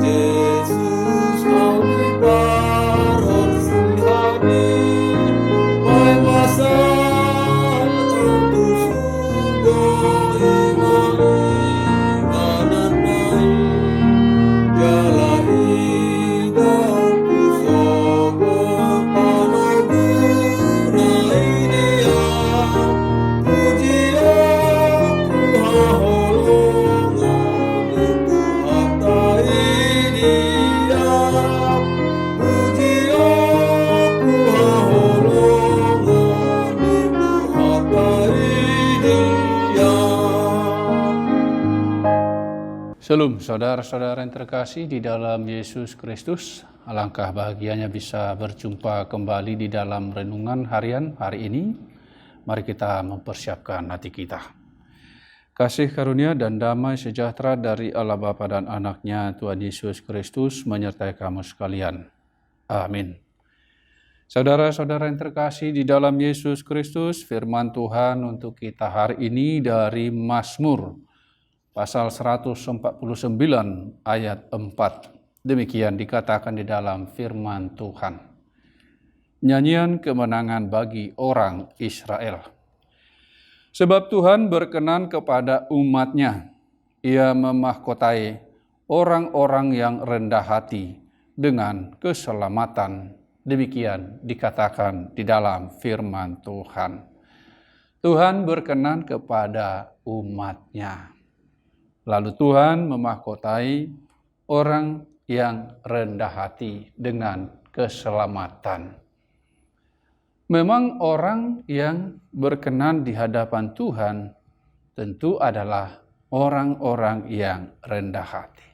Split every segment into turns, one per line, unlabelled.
Jesus, kami berhati-hati, mai masal tentu sudah imani, kananai jalai dan pusaka panaguna dia, pujian kuhaholongan itu hatai dia, pujian kuhaholongan itu hatai dia.
Shalom saudara-saudara yang terkasih di dalam Yesus Kristus. Alangkah bahagianya bisa berjumpa kembali di dalam renungan harian hari ini. Mari kita mempersiapkan hati kita. Kasih karunia dan damai sejahtera dari Allah Bapa dan Anak-Nya Tuhan Yesus Kristus menyertai kamu sekalian. Amin. Saudara-saudara yang terkasih di dalam Yesus Kristus, firman Tuhan untuk kita hari ini dari Mazmur pasal 149 ayat 4. Demikian dikatakan di dalam firman Tuhan. Nyanyian kemenangan bagi orang Israel. Sebab Tuhan berkenan kepada umat-Nya. Ia memahkotai orang-orang yang rendah hati dengan keselamatan. Demikian dikatakan di dalam firman Tuhan. Tuhan berkenan kepada umat-Nya. Lalu Tuhan memahkotai orang yang rendah hati dengan keselamatan. Memang orang yang berkenan di hadapan Tuhan tentu adalah orang-orang yang rendah hati.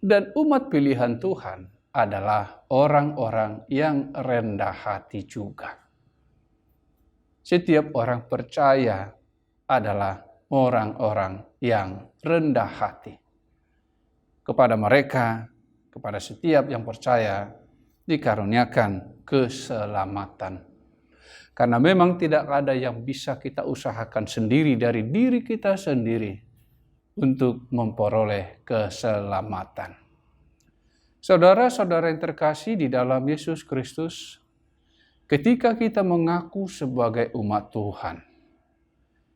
Dan umat pilihan Tuhan adalah orang-orang yang rendah hati juga. Setiap orang percaya adalah orang-orang yang rendah hati. Kepada mereka, kepada setiap yang percaya, dikaruniakan keselamatan. Karena memang tidak ada yang bisa kita usahakan sendiri dari diri kita sendiri untuk memperoleh keselamatan. Saudara-saudara yang terkasih di dalam Yesus Kristus, ketika kita mengaku sebagai umat Tuhan,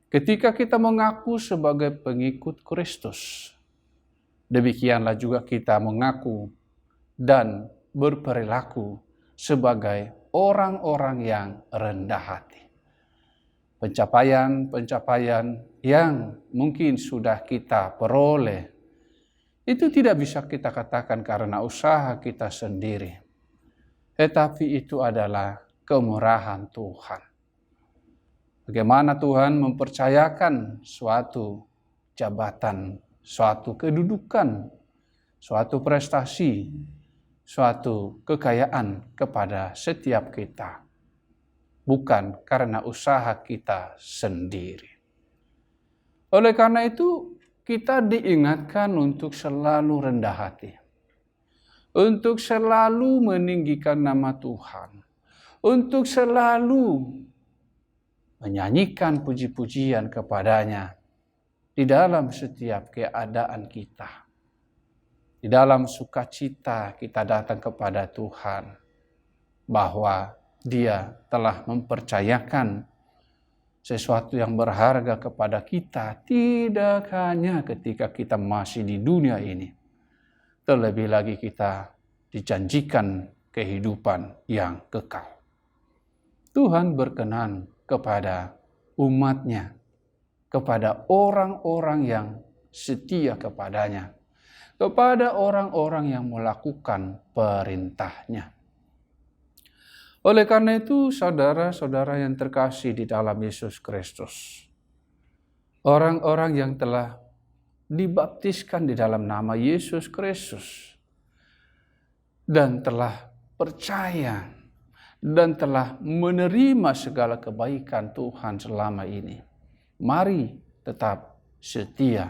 ketika kita mengaku sebagai pengikut Kristus, demikianlah juga kita mengaku dan berperilaku sebagai orang-orang yang rendah hati. Pencapaian-pencapaian yang mungkin sudah kita peroleh, itu tidak bisa kita katakan karena usaha kita sendiri. Tetapi itu adalah kemurahan Tuhan. Bagaimana Tuhan mempercayakan suatu jabatan, suatu kedudukan, suatu prestasi, suatu kekayaan kepada setiap kita. Bukan karena usaha kita sendiri. Oleh karena itu, kita diingatkan untuk selalu rendah hati. Untuk selalu meninggikan nama Tuhan. Untuk selalu menyanyikan puji-pujian kepadanya di dalam setiap keadaan kita. Di dalam sukacita kita datang kepada Tuhan bahwa Dia telah mempercayakan sesuatu yang berharga kepada kita, tidak hanya ketika kita masih di dunia ini. Terlebih lagi kita dijanjikan kehidupan yang kekal. Tuhan berkenan kepada umat-Nya, kepada orang-orang yang setia kepadanya, kepada orang-orang yang melakukan perintah-Nya. Oleh karena itu, saudara-saudara yang terkasih di dalam Yesus Kristus, orang-orang yang telah dibaptiskan di dalam nama Yesus Kristus dan telah percaya dan telah menerima segala kebaikan Tuhan selama ini, mari tetap setia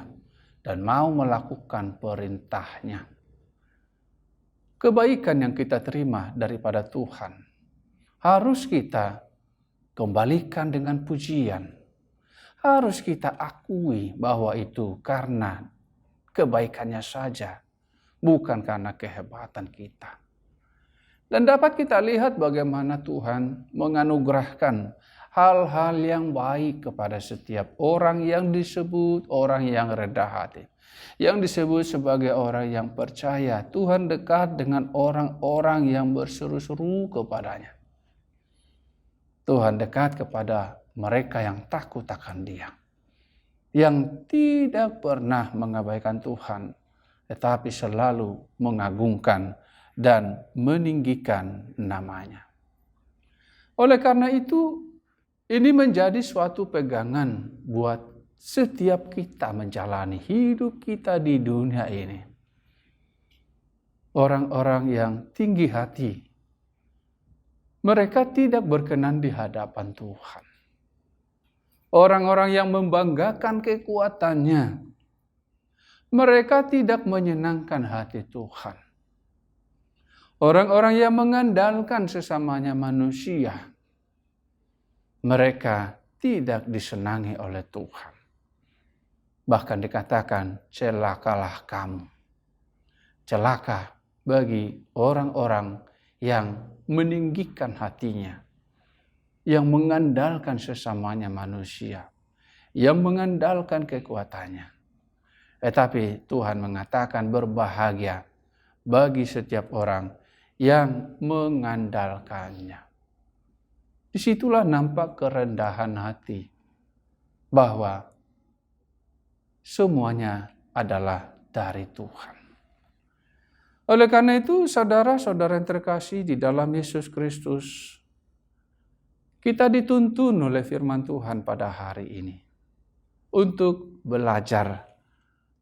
dan mau melakukan perintah-Nya. Kebaikan yang kita terima daripada Tuhan harus kita kembalikan dengan pujian. Harus kita akui bahwa itu karena kebaikannya saja, bukan karena kehebatan kita. Dan dapat kita lihat bagaimana Tuhan menganugerahkan hal-hal yang baik kepada setiap orang yang disebut orang yang rendah hati. Yang disebut sebagai orang yang percaya. Tuhan dekat dengan orang-orang yang berseru-seru kepadanya. Tuhan dekat kepada mereka yang takut akan Dia. Yang tidak pernah mengabaikan Tuhan, tetapi selalu mengagungkan dan meninggikan namanya. Oleh karena itu, ini menjadi suatu pegangan buat setiap kita menjalani hidup kita di dunia ini. Orang-orang yang tinggi hati, mereka tidak berkenan di hadapan Tuhan. Orang-orang yang membanggakan kekuatannya, mereka tidak menyenangkan hati Tuhan. Orang-orang yang mengandalkan sesamanya manusia, mereka tidak disenangi oleh Tuhan. Bahkan dikatakan, celakalah kamu. Celaka bagi orang-orang yang meninggikan hatinya, yang mengandalkan sesamanya manusia, yang mengandalkan kekuatannya. Tetapi Tuhan mengatakan berbahagia bagi setiap orang yang mengandalkannya. Disitulah nampak kerendahan hati bahwa semuanya adalah dari Tuhan. Oleh karena itu, saudara-saudara yang terkasih di dalam Yesus Kristus, kita dituntun oleh firman Tuhan pada hari ini untuk belajar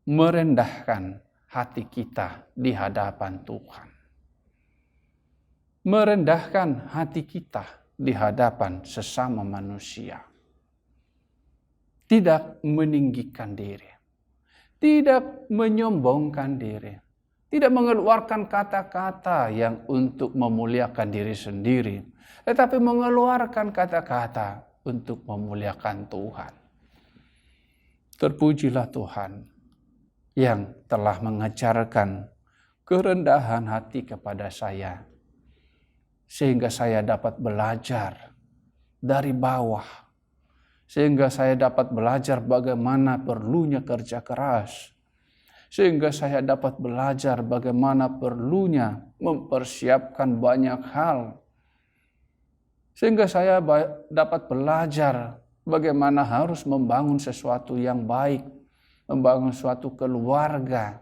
merendahkan hati kita di hadapan Tuhan. Merendahkan hati kita di hadapan sesama manusia. Tidak meninggikan diri. Tidak menyombongkan diri. Tidak mengeluarkan kata-kata yang untuk memuliakan diri sendiri. Tetapi mengeluarkan kata-kata untuk memuliakan Tuhan. Terpujilah Tuhan yang telah mengajarkan kerendahan hati kepada saya. Sehingga saya dapat belajar dari bawah. Sehingga saya dapat belajar bagaimana perlunya kerja keras. Sehingga saya dapat belajar bagaimana perlunya mempersiapkan banyak hal. Sehingga saya dapat belajar bagaimana harus membangun sesuatu yang baik. Membangun suatu keluarga.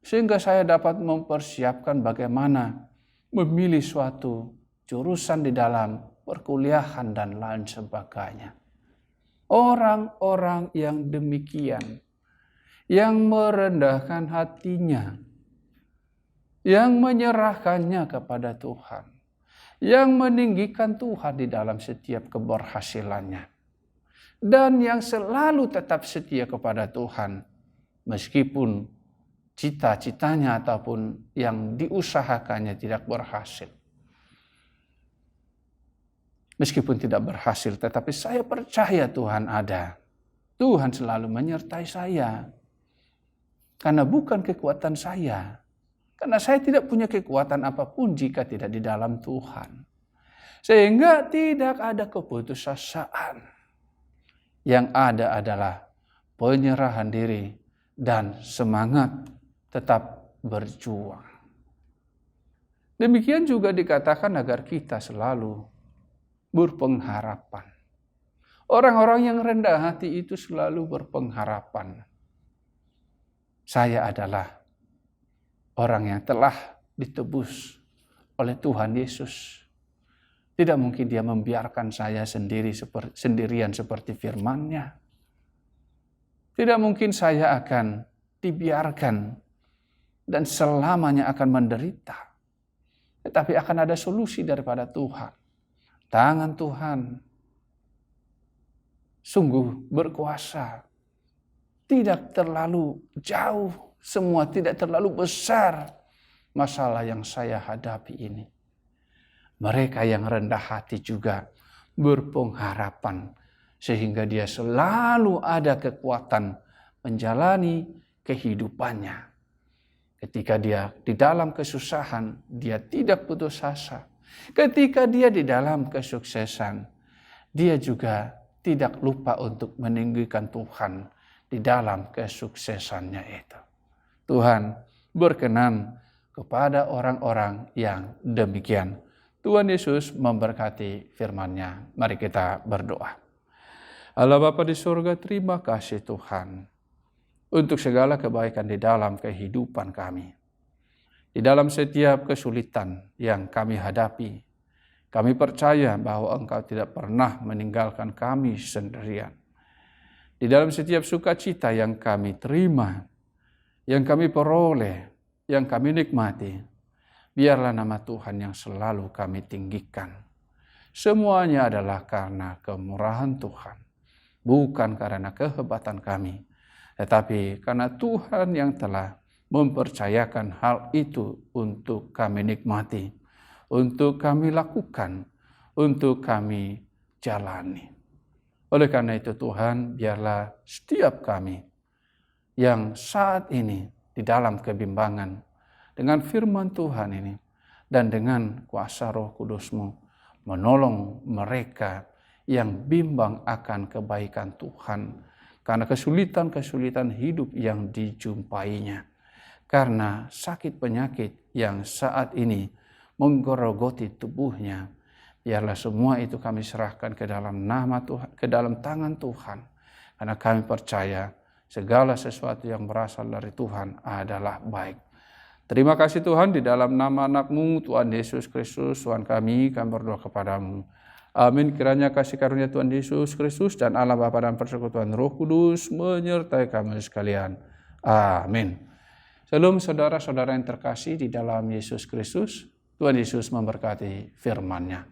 Sehingga saya dapat mempersiapkan bagaimana memilih suatu jurusan di dalam perkuliahan dan lain sebagainya. Orang-orang yang demikian, yang merendahkan hatinya, yang menyerahkannya kepada Tuhan, yang meninggikan Tuhan di dalam setiap keberhasilannya, dan yang selalu tetap setia kepada Tuhan, meskipun cita-citanya ataupun yang diusahakannya tidak berhasil. Meskipun tidak berhasil, tetapi saya percaya Tuhan ada. Tuhan selalu menyertai saya. Karena bukan kekuatan saya. Karena saya tidak punya kekuatan apapun jika tidak di dalam Tuhan. Sehingga tidak ada keputusasaan. Yang ada adalah penyerahan diri dan semangat tetap berjuang. Demikian juga dikatakan agar kita selalu berpengharapan. Orang-orang yang rendah hati itu selalu berpengharapan. Saya adalah orang yang telah ditebus oleh Tuhan Yesus. Tidak mungkin Dia membiarkan saya sendirian seperti firman-Nya. Tidak mungkin saya akan dibiarkan dan selamanya akan menderita. Tetapi akan ada solusi daripada Tuhan. Tangan Tuhan sungguh berkuasa. Tidak terlalu jauh, semua tidak terlalu besar masalah yang saya hadapi ini. Mereka yang rendah hati juga berpengharapan sehingga dia selalu ada kekuatan menjalani kehidupannya. Ketika dia di dalam kesusahan, dia tidak putus asa. Ketika dia di dalam kesuksesan, dia juga tidak lupa untuk meninggikan Tuhan di dalam kesuksesannya itu. Tuhan berkenan kepada orang-orang yang demikian. Tuhan Yesus memberkati firman-Nya. Mari kita berdoa. Allah Bapa di surga, terima kasih Tuhan untuk segala kebaikan di dalam kehidupan kami. Di dalam setiap kesulitan yang kami hadapi, kami percaya bahwa Engkau tidak pernah meninggalkan kami sendirian. Di dalam setiap sukacita yang kami terima, yang kami peroleh, yang kami nikmati, biarlah nama Tuhan yang selalu kami tinggikan. Semuanya adalah karena kemurahan Tuhan, bukan karena kehebatan kami, tetapi karena Tuhan yang telah mempercayakan hal itu untuk kami nikmati, untuk kami lakukan, untuk kami jalani. Oleh karena itu Tuhan, biarlah setiap kami yang saat ini di dalam kebimbangan, dengan firman Tuhan ini, dan dengan kuasa Roh Kudus-Mu, menolong mereka yang bimbang akan kebaikan Tuhan, karena kesulitan-kesulitan hidup yang dijumpainya, karena sakit penyakit yang saat ini menggerogoti tubuhnya. Biarlah semua itu kami serahkan ke dalam nama Tuhan, ke dalam tangan Tuhan, karena kami percaya segala sesuatu yang berasal dari Tuhan adalah baik. Terima kasih Tuhan, di dalam nama anak-Mu Tuhan Yesus Kristus, Tuhan kami berdoa kepadamu. Amin. Kiranya kasih karunia Tuhan Yesus Kristus dan Allah Bapa dan persekutuan Roh Kudus menyertai kami sekalian. Amin. Shalom saudara-saudara yang terkasih di dalam Yesus Kristus. Tuhan Yesus memberkati firman-Nya.